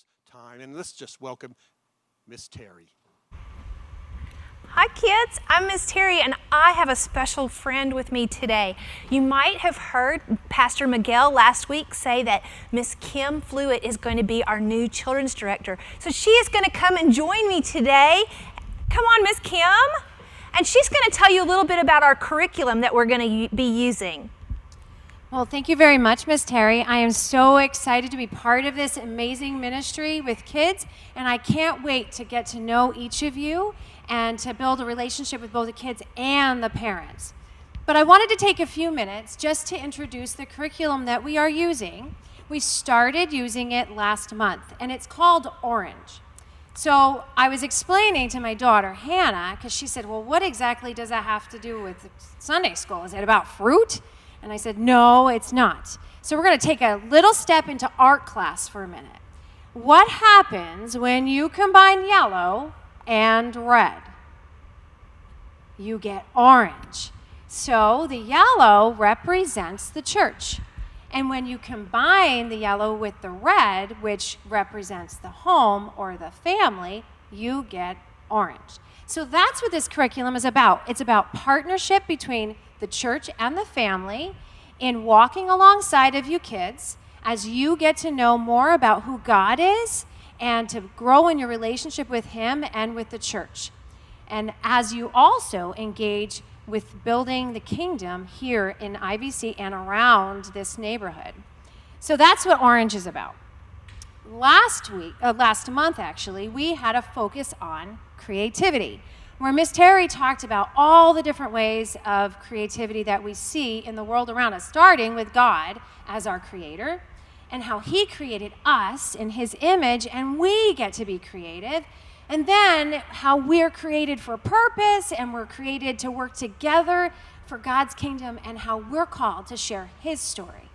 this time. And let's just welcome Miss Teri. Hi kids, I'm Miss Teri and I have a special friend with me today. You might have heard Pastor Miguel last week say that Miss Kim Fluitt is going to be our new children's director. So she is going to come and join me today. Come on, Miss Kim. And she's going to tell you a little bit about our curriculum that we're going to be using. Well, thank you very much, Miss Teri. I am so excited to be part of this amazing ministry with kids, and I can't wait to get to know each of you and to build a relationship with both the kids and the parents. But I wanted to take a few minutes just to introduce the curriculum that we are using. We started using it last month, and it's called Orange. So I was explaining to my daughter, Hannah, because she said, well, what exactly does that have to do with Sunday school? Is it about fruit? And I said, no, it's not. So we're going to take a little step into art class for a minute. What happens when you combine yellow and red? You get orange. So the yellow represents the church. And when you combine the yellow with the red, which represents the home or the family, you get orange. So that's what this curriculum is about. It's about partnership between the church and the family in walking alongside of you kids as you get to know more about who God is and to grow in your relationship with Him and with the church. And as you also engage with building the kingdom here in IVC and around this neighborhood. So that's what Orange is about. Last month actually, we had a focus on creativity, where Miss Teri talked about all the different ways of creativity that we see in the world around us, starting with God as our creator, and how He created us in His image, and we get to be creative, and then how we're created for purpose, and we're created to work together for God's kingdom, and how we're called to share His story.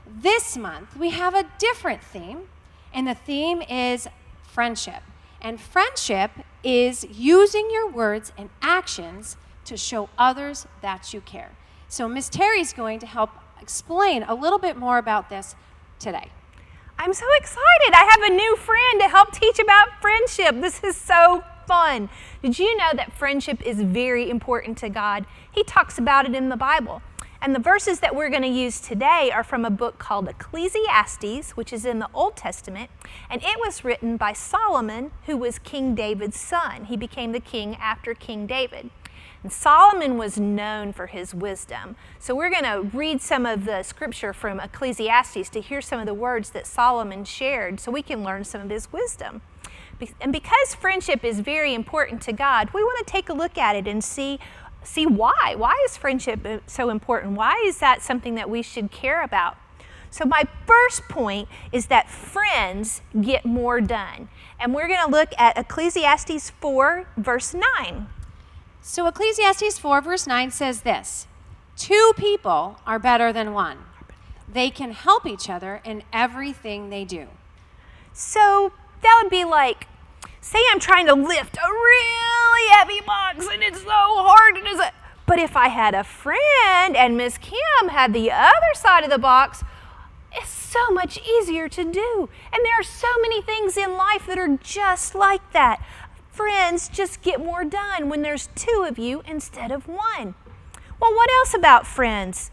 This month, we have a different theme, and the theme is friendship. And friendship is using your words and actions to show others that you care. So Miss Teri's going to help explain a little bit more about this today. I'm so excited. I have a new friend to help teach about friendship. This is so fun. Did you know that friendship is very important to God? He talks about it in the Bible. And the verses that we're going to use today are from a book called Ecclesiastes, which is in the Old Testament, and it was written by Solomon, who was King David's son. He became the king after King David. And Solomon was known for his wisdom. So we're going to read some of the scripture from Ecclesiastes to hear some of the words that Solomon shared so we can learn some of his wisdom. And because friendship is very important to God, we want to take a look at it and see why. Why is friendship so important? Why is that something that we should care about? So my first point is that friends get more done. And we're going to look at Ecclesiastes 4, verse 9. So Ecclesiastes 4, verse 9 says this: 2 people are better than 1. They can help each other in everything they do. So that would be like, say I'm trying to lift a really heavy box and it's so hard. But if I had a friend and Miss Kim had the other side of the box, it's so much easier to do. And there are so many things in life that are just like that. Friends just get more done when there's 2 of you instead of 1. Well, what else about friends?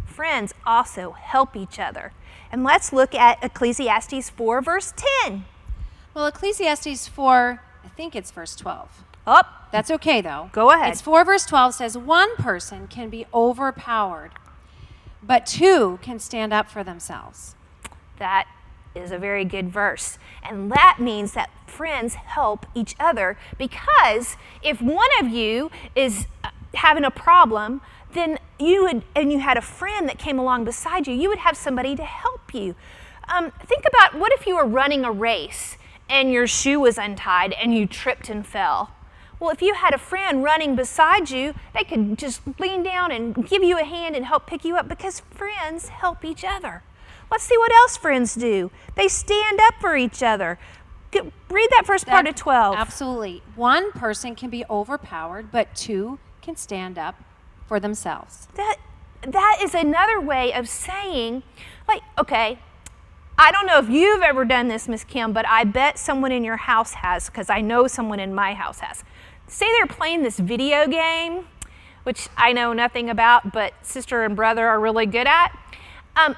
Friends also help each other. And let's look at Ecclesiastes 4, verse 10. Well, Ecclesiastes 4, I think it's verse 12. Oh, that's okay, though. Go ahead. It's 4, verse 12 says, 1 person can be overpowered, but 2 can stand up for themselves. That is a very good verse. And that means that friends help each other, because if one of you is having a problem, then you had a friend that came along beside you, you would have somebody to help you. Think about, what if you were running a race and your shoe was untied and you tripped and fell? Well, if you had a friend running beside you, they could just lean down and give you a hand and help pick you up, because friends help each other. Let's see what else friends do. They stand up for each other. Read that first part of 12. Absolutely. 1 person can be overpowered, but 2 can stand up for themselves. That is another way of saying, like, okay, I don't know if you've ever done this, Miss Kim, but I bet someone in your house has, because I know someone in my house has. Say they're playing this video game, which I know nothing about, but sister and brother are really good at.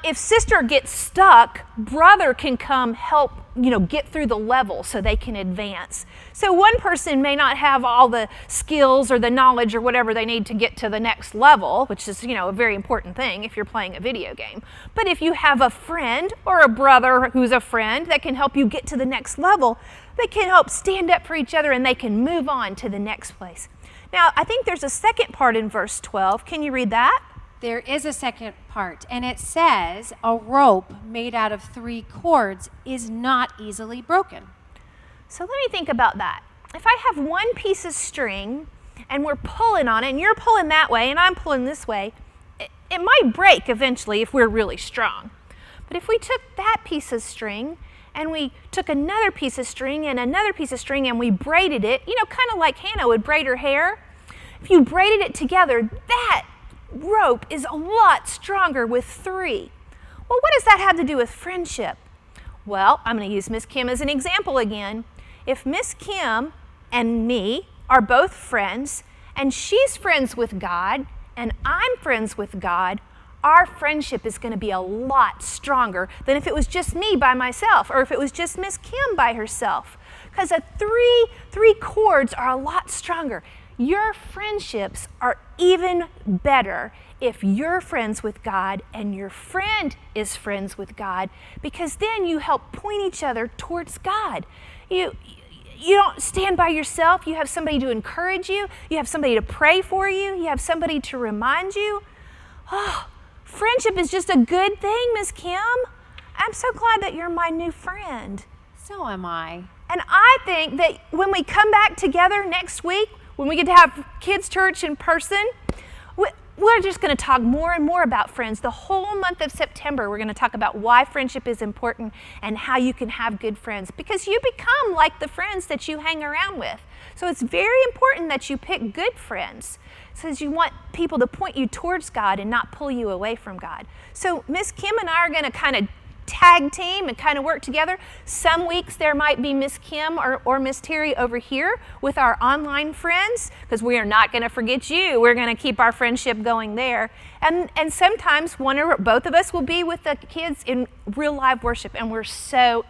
If sister gets stuck, brother can come help, get through the level so they can advance. So one person may not have all the skills or the knowledge or whatever they need to get to the next level, which is, a very important thing if you're playing a video game. But if you have a friend or a brother who's a friend that can help you get to the next level, they can help stand up for each other and they can move on to the next place. Now, I think there's a second part in verse 12. Can you read that? There is a second part, and it says, a rope made out of 3 cords is not easily broken. So let me think about that. If I have one piece of string and we're pulling on it, and you're pulling that way and I'm pulling this way, it might break eventually if we're really strong. But if we took that piece of string and we took another piece of string and another piece of string and we braided it, kind of like Hannah would braid her hair. If you braided it together, that rope is a lot stronger with 3. Well, what does that have to do with friendship? Well, I'm going to use Miss Kim as an example again. If Miss Kim and me are both friends, and she's friends with God, and I'm friends with God, our friendship is going to be a lot stronger than if it was just me by myself, or if it was just Miss Kim by herself. Because three cords are a lot stronger. Your friendships are even better if you're friends with God and your friend is friends with God, because then you help point each other towards God. You don't stand by yourself. You have somebody to encourage you. You have somebody to pray for you. You have somebody to remind you. Oh, friendship is just a good thing, Miss Kim. I'm so glad that you're my new friend. So am I. And I think that when we come back together next week, when we get to have kids' church in person, we're just going to talk more and more about friends. The whole month of September, we're going to talk about why friendship is important and how you can have good friends, because you become like the friends that you hang around with. So it's very important that you pick good friends, since you want people to point you towards God and not pull you away from God. So Miss Kim and I are going to kind of tag team and kind of work together. Some weeks there might be Miss Kim or Miss Teri over here with our online friends, because we are not going to forget you. We're going to keep our friendship going there. And sometimes one or both of us will be with the kids in real live worship, and we're so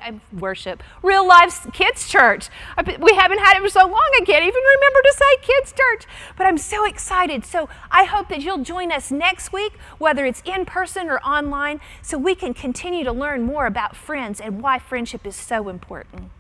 real live kids church. We haven't had it for so long I can't even remember to say kids church, but I'm so excited. So I hope that you'll join us next week, whether it's in person or online, so we can continue to learn more about friends and why friendship is so important.